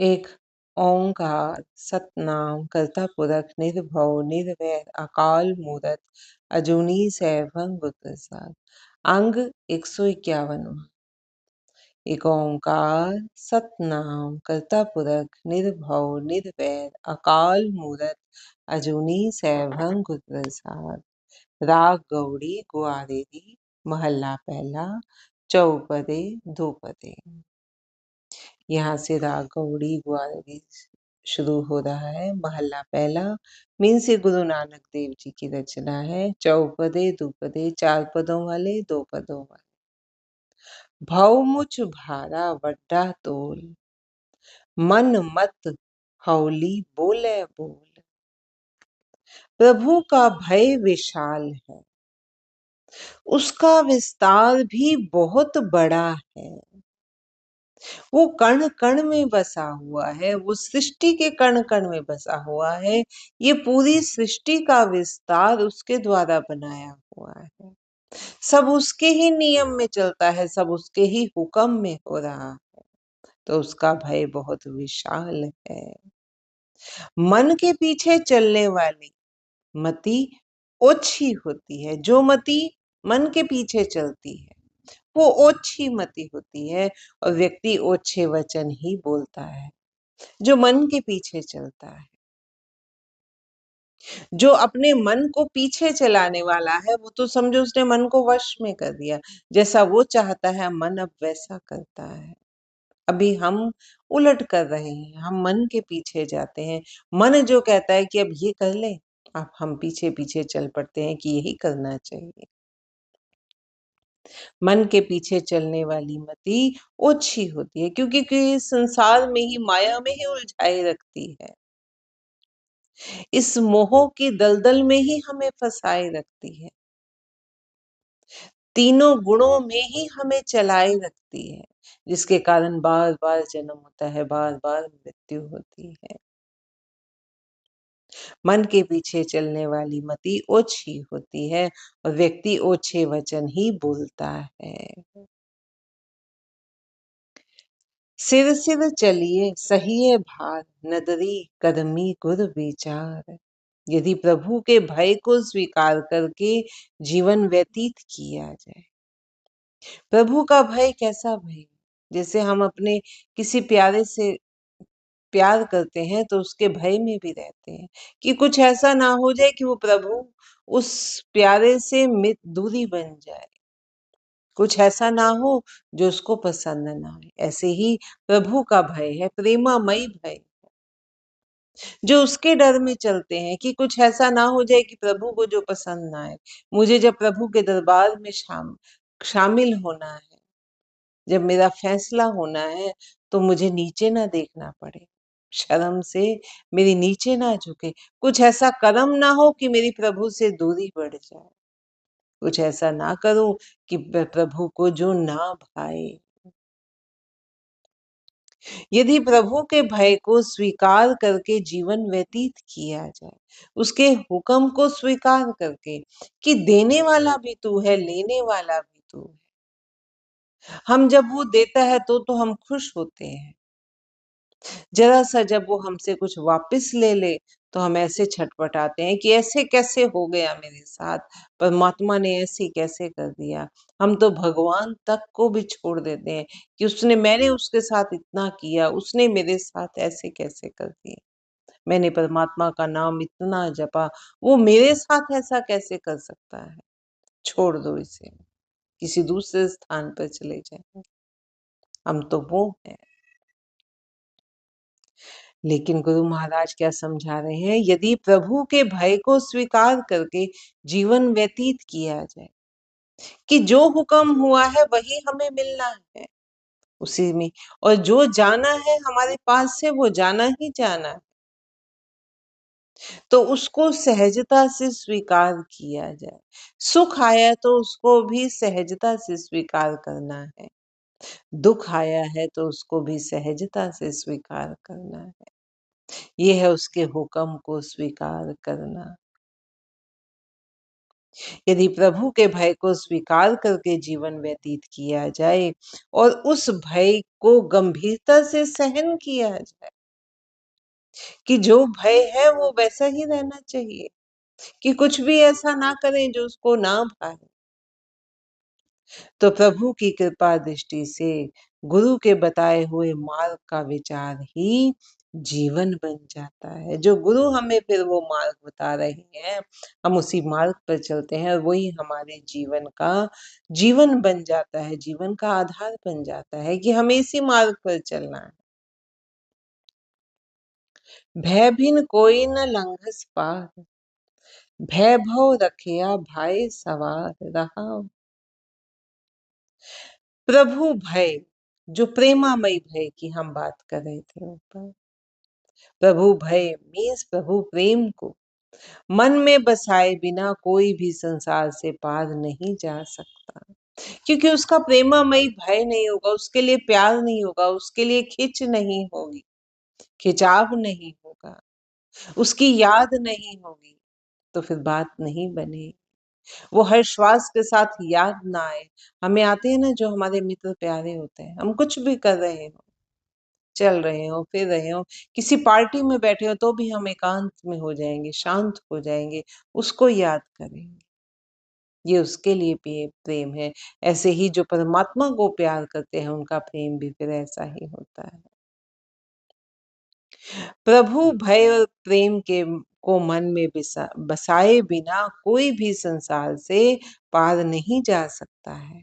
एक ओंकार सतनाम करता पुरख निर्भव निर्वैर अकाल मूरत अजूनी सैभं गुर प्रसाद। अंग 151। एक ओंकार सतनाम करता पुरख निर्भव निर्वैर अकाल मूरत अजूनी सैभं गुर प्रसाद। राग गौड़ी ग्वारेरी महल्ला पहला चौपदे धूपदे। यहाँ से राग गौड़ी ग्वारेरी शुरू हो रहा है। महल्ला पहला मीन से गुरु नानक देव जी की रचना है। चौपदे दुपदे 4 पदों वाले 2 पदों वाले। भव मुझ भारा वड्डा तोल मन मत हौली बोले बोल। प्रभु का भय विशाल है, उसका विस्तार भी बहुत बड़ा है। वो कण कण में बसा हुआ है, वो सृष्टि के कण कण में बसा हुआ है। ये पूरी सृष्टि का विस्तार उसके द्वारा बनाया हुआ है। सब उसके ही नियम में चलता है, सब उसके ही हुक्म में हो रहा है, तो उसका भय बहुत विशाल है। मन के पीछे चलने वाली मति ओछी होती है। जो मति मन के पीछे चलती है वो ओछी मति होती है, और व्यक्ति ओछे वचन ही बोलता है। जो मन के पीछे चलता है, जो अपने मन को पीछे चलाने वाला है, वो तो समझो उसने मन को वश में कर दिया। जैसा वो चाहता है मन अब वैसा करता है। अभी हम उलट कर रहे हैं, हम मन के पीछे जाते हैं। मन जो कहता है कि अब ये कर ले, अब हम पीछे पीछे चल पड़ते हैं कि यही करना चाहिए। मन के पीछे चलने वाली मति ओछी होती है, क्योंकि संसार में ही, माया में ही उलझाए रखती है। इस मोह की दलदल में ही हमें फंसाए रखती है। तीनों गुणों में ही हमें चलाए रखती है, जिसके कारण बार बार जन्म होता है, बार बार मृत्यु होती है। मन के पीछे चलने वाली मति ओछी होती है, और व्यक्ति ओछे वचन ही बोलता है। सिर सिर चलिए सहिए भार, नदरी कदमी गुर विचार। यदि प्रभु के भय को स्वीकार करके जीवन व्यतीत किया जाए। प्रभु का भय कैसा भय? जैसे हम अपने किसी प्यारे से प्यार करते हैं तो उसके भय में भी रहते हैं कि कुछ ऐसा ना हो जाए कि वो प्रभु उस प्यारे से दूरी बन जाए, कुछ ऐसा ना हो जो उसको पसंद ना आए। ऐसे ही प्रभु का भय है, प्रेमामयी भय, जो उसके डर में चलते हैं कि कुछ ऐसा ना हो जाए कि प्रभु को जो पसंद ना आए। मुझे जब प्रभु के दरबार में शामिल होना है, जब मेरा फैसला होना है, तो मुझे नीचे ना देखना पड़े, शर्म से मेरी नीचे ना झुके। कुछ ऐसा कर्म ना हो कि मेरी प्रभु से दूरी बढ़ जाए। कुछ ऐसा ना करूं कि प्रभु को जो ना भाए। यदि प्रभु के भय को स्वीकार करके जीवन व्यतीत किया जाए, उसके हुक्म को स्वीकार करके कि देने वाला भी तू है, लेने वाला भी तू है। हम जब वो देता है तो हम खुश होते हैं। जरा सा जब वो हमसे कुछ वापस ले ले तो हम ऐसे छटपटाते हैं कि ऐसे कैसे हो गया मेरे साथ, परमात्मा ने ऐसे कैसे कर दिया। हम तो भगवान तक को भी छोड़ देते हैं कि मैंने उसके साथ इतना किया, उसने मेरे साथ ऐसे कैसे कर दिया। मैंने परमात्मा का नाम इतना जपा, वो मेरे साथ ऐसा कैसे कर सकता है। छोड़ दो इसे, किसी दूसरे स्थान पर चले जाएंगे। हम तो वो हैं। लेकिन गुरु महाराज क्या समझा रहे हैं? यदि प्रभु के भय को स्वीकार करके जीवन व्यतीत किया जाए कि जो हुक्म हुआ है वही हमें मिलना है उसी में, और जो जाना है हमारे पास से वो जाना ही जाना है, तो उसको सहजता से स्वीकार किया जाए। सुख आया तो उसको भी सहजता से स्वीकार करना है, दुख आया है तो उसको भी सहजता से स्वीकार करना है। ये है उसके हुक्म को स्वीकार करना। यदि प्रभु के भय को स्वीकार करके जीवन व्यतीत किया जाए और उस भय को गंभीरता से सहन किया जाए कि जो भय है वो वैसा ही रहना चाहिए, कि कुछ भी ऐसा ना करें जो उसको ना भाए, तो प्रभु की कृपा दृष्टि से गुरु के बताए हुए मार्ग का विचार ही जीवन बन जाता है। जो गुरु हमें फिर वो मार्ग बता रहे हैं, हम उसी मार्ग पर चलते हैं और वही हमारे जीवन का जीवन बन जाता है, जीवन का आधार बन जाता है कि हमें इसी मार्ग पर चलना है। भय भिन कोई न लंघस पार, भय भव रखिया भाई सवार रहा। प्रभु भय, जो प्रेमामय भय की हम बात कर रहे थे ऊपर, प्रभु भय मीन्स प्रभु प्रेम को मन में बसाए बिना कोई भी संसार से पार नहीं जा सकता, क्योंकि उसका प्रेमामय भय नहीं होगा, उसके लिए प्यार नहीं होगा, उसके लिए खिंच नहीं होगी, खिंचाव नहीं होगा, उसकी याद नहीं होगी, तो फिर बात नहीं बनेगी। वो हर श्वास के साथ याद ना आए। हमें आते हैं ना जो हमारे मित्र प्यारे होते हैं, हम कुछ भी कर रहे हो, चल रहे हो, फिर रहे हो, किसी पार्टी में बैठे हो तो भी हम एकांत में हो जाएंगे, शांत हो जाएंगे, उसको याद करेंगे। ये उसके लिए प्रेम है। ऐसे ही जो परमात्मा को प्यार करते हैं उनका प्रेम भी फिर ऐसा ही होता है। प्रभु भय और प्रेम के को मन में बसाए बिना कोई भी संसार से पार नहीं जा सकता है।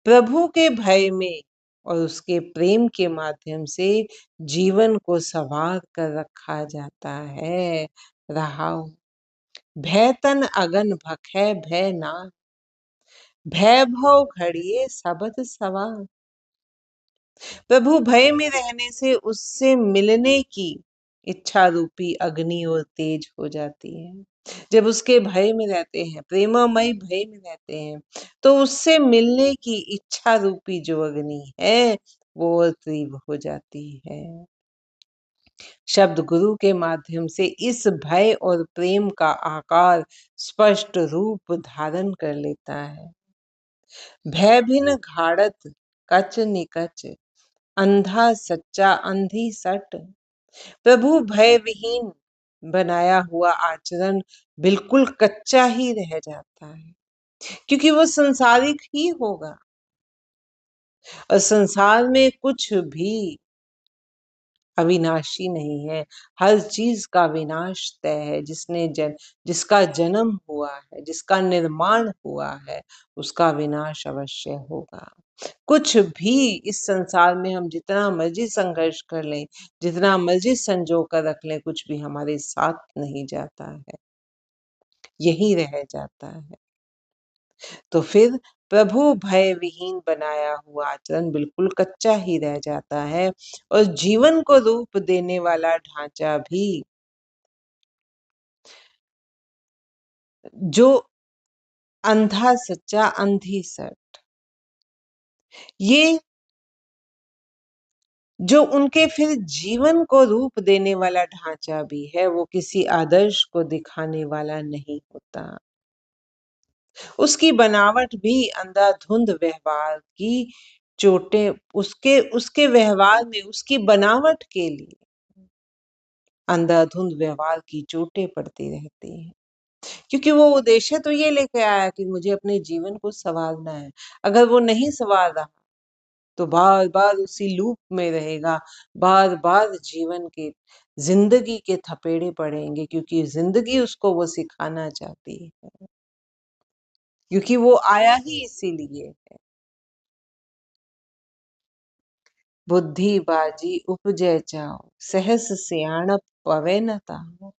प्रभु के भय में और उसके प्रेम के माध्यम से जीवन को संवार कर रखा जाता है। रहाओ भय तन अगन भखै भय ना, भय भव घड़िए सबद सवार। प्रभु भय में रहने से उससे मिलने की इच्छा रूपी अग्नि और तेज हो जाती है। जब उसके भय में रहते हैं, प्रेममय भय में रहते हैं, तो उससे मिलने की इच्छा रूपी जो अग्नि है वो और तीव्र हो जाती है। शब्द गुरु के माध्यम से इस भय और प्रेम का आकार स्पष्ट रूप धारण कर लेता है। भय भिन घाड़त कच निकच, अंधा सच्चा अंधी सट। प्रभु भय विहीन बनाया हुआ आचरण बिल्कुल कच्चा ही रह जाता है, क्योंकि वो संसारिक ही होगा और संसार में कुछ भी अविनाशी नहीं है। हर चीज का विनाश तय है। जिसका जन्म हुआ है, जिसका निर्माण हुआ है, उसका विनाश अवश्य होगा। कुछ भी इस संसार में हम जितना मर्जी संघर्ष कर लें, जितना मर्जी संजो कर रख लें, कुछ भी हमारे साथ नहीं जाता है, यही रह जाता है। तो फिर प्रभु भय विहीन बनाया हुआ आचरण बिल्कुल कच्चा ही रह जाता है और जीवन को रूप देने वाला ढांचा भी जो अंधा सच्चा अंधी सट, ये जो उनके फिर जीवन को रूप देने वाला ढांचा भी है, वो किसी आदर्श को दिखाने वाला नहीं होता। उसकी बनावट भी अंधाधुंध व्यवहार की चोटें, उसके उसके व्यवहार में, उसकी बनावट के लिए अंधाधुंध व्यवहार की चोटें पड़ती रहती हैं, क्योंकि वो उद्देश्य तो ये लेके आया कि मुझे अपने जीवन को संवारना है। अगर वो नहीं संवार रहा तो बार बार उसी लूप में रहेगा, बार बार जीवन के जिंदगी के थपेड़े पड़ेंगे, क्योंकि जिंदगी उसको वो सिखाना चाहती है, क्योंकि वो आया ही इसीलिए है। बुद्धि बाजी उपजै चाओ, सहस सियाण पवे न ताओ।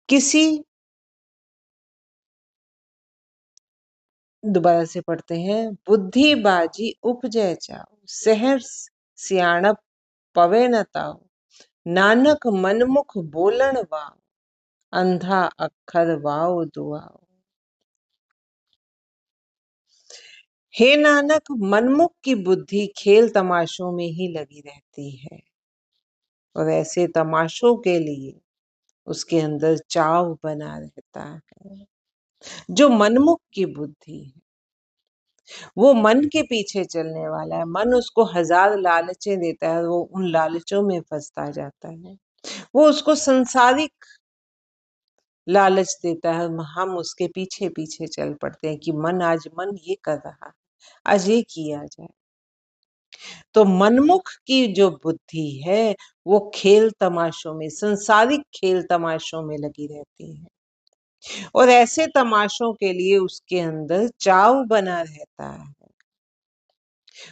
किसी, दोबारा से पढ़ते हैं, बुद्धि बाजी उपजै चाओ, सहस सियाणप पवे न ताओ, नानक मनमुख बोलन वाओ, अंधा अक्षर वाओ दुआओ। हे नानक, मनमुख की बुद्धि खेल तमाशों में ही लगी रहती है और ऐसे तमाशों के लिए उसके अंदर चाव बना रहता है। जो मनमुख की बुद्धि है, वो मन के पीछे चलने वाला है। मन उसको हजार लालचें देता है, वो उन लालचों में फंसता जाता है। वो उसको संसारिक लालच देता है, हम उसके पीछे पीछे चल पड़ते हैं कि मन ये कर रहा है, आज ये किया जाए। तो मनमुख की जो बुद्धि है, वो खेल तमाशों में, संसारिक खेल तमाशों में लगी रहती है, और ऐसे तमाशों के लिए उसके अंदर चाव बना रहता है।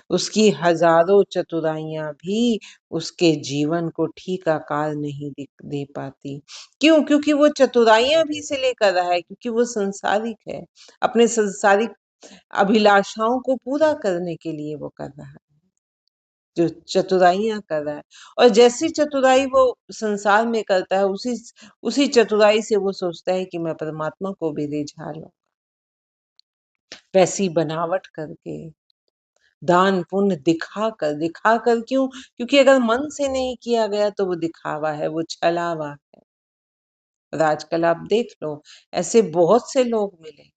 उसकी हजारों चतुराइयां भी उसके जीवन को ठीक आकार नहीं दे पाती। क्यों? क्योंकि वो चतुराइयां भी इसीलिए कर रहा है क्योंकि वो संसारिक है, अपने संसारिक अभिलाषाओं को पूरा करने के लिए वो कर रहा है, जो चतुराइयां कर रहा है। और जैसी चतुराई वो संसार में करता है, उसी उसी चतुराई से वो सोचता है कि मैं परमात्मा को भी रिझा लूं, वैसी बनावट करके, दान पुण्य दिखा कर। क्यों? क्योंकि अगर मन से नहीं किया गया तो वो दिखावा है, वो छलावा है। और आजकल आप देख लो, ऐसे बहुत से लोग मिले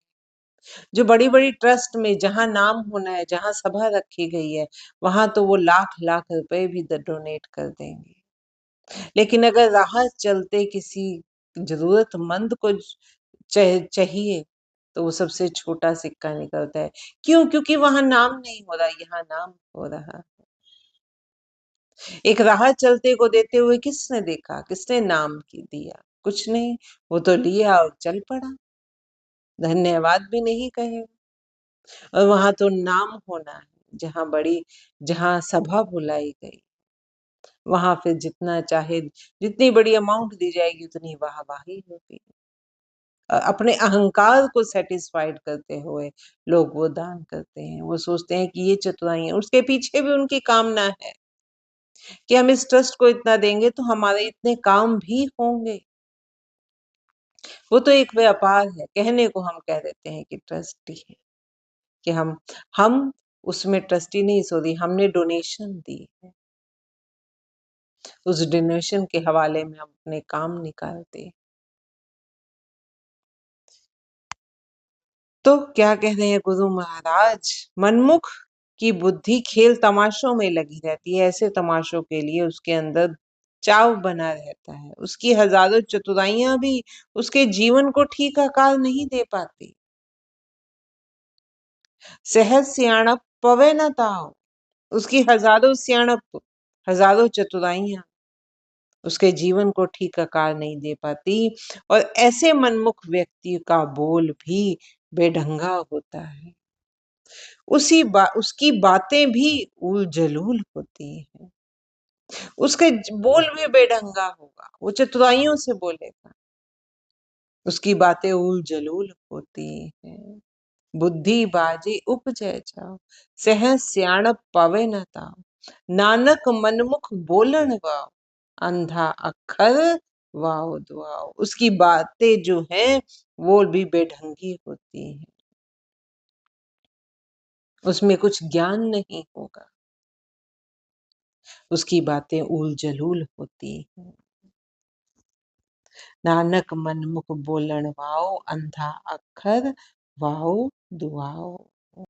जो बड़ी बड़ी ट्रस्ट में, जहां नाम होना है, जहां सभा रखी गई है, वहां तो वो लाख लाख रुपए भी डोनेट कर देंगे। लेकिन अगर राह चलते किसी जरूरतमंद को चाहिए, तो वो सबसे छोटा सिक्का निकलता है। क्यों? क्योंकि वहां नाम नहीं हो रहा, यहाँ नाम हो रहा। एक राह चलते को देते हुए किसने देखा? किसने नाम की दिया? कुछ नहीं। वो तो लिया और चल पड़ा, धन्यवाद भी नहीं कहे। और वहां तो नाम होना है, जहां सभा बुलाई गई, वहां फिर जितना चाहे, जितनी बड़ी अमाउंट दी जाएगी उतनी वाहवाही होगी। अपने अहंकार को सेटिस्फाइड करते हुए लोग वो दान करते हैं। वो सोचते हैं कि ये चतुराई है, उसके पीछे भी उनकी कामना है कि हम इस ट्रस्ट को इतना देंगे तो हमारे इतने काम भी होंगे। वो तो एक व्यापार है, कहने को हम कह देते हैं कि ट्रस्टी है, कि हम उसमें ट्रस्टी नहीं, सॉरी, हमने डोनेशन दी है, उस डोनेशन के हवाले में हम अपने काम निकालते हैं। तो क्या कह रहे हैं गुरु महाराज? मनमुख की बुद्धि खेल तमाशों में लगी रहती है, ऐसे तमाशों के लिए उसके अंदर चाव बना रहता है। उसकी हजारों चतुराइयां भी उसके जीवन को ठीक आकार नहीं दे पाती। सहज सियाणप पवे न ताव, उसकी हजारों सियाणप, हजारों चतुराइयां उसके जीवन को ठीक आकार नहीं दे पाती। और ऐसे मनमुख व्यक्ति का बोल भी बेढंगा होता है, उसकी बातें भी उल जलूल होती हैं, उसके बोल भी बेढंगा होगा, वो चतुराइयों से बोलेगा, उसकी बातें उल जलूल होती हैं। बुद्धि बाजी उपजै जाओ, सहज सियाणप पवे न ताव, नानक मनमुख बोलन वाव, अंधा अखर वाव दुआओ। उसकी बातें जो हैं वो भी बेढंगी होती हैं, उसमें कुछ ज्ञान नहीं होगा, उसकी बातें उल जलूल होती हैं। नानक मनमुख बोलन वाओ, अंधा अखर वाओ दुआओ।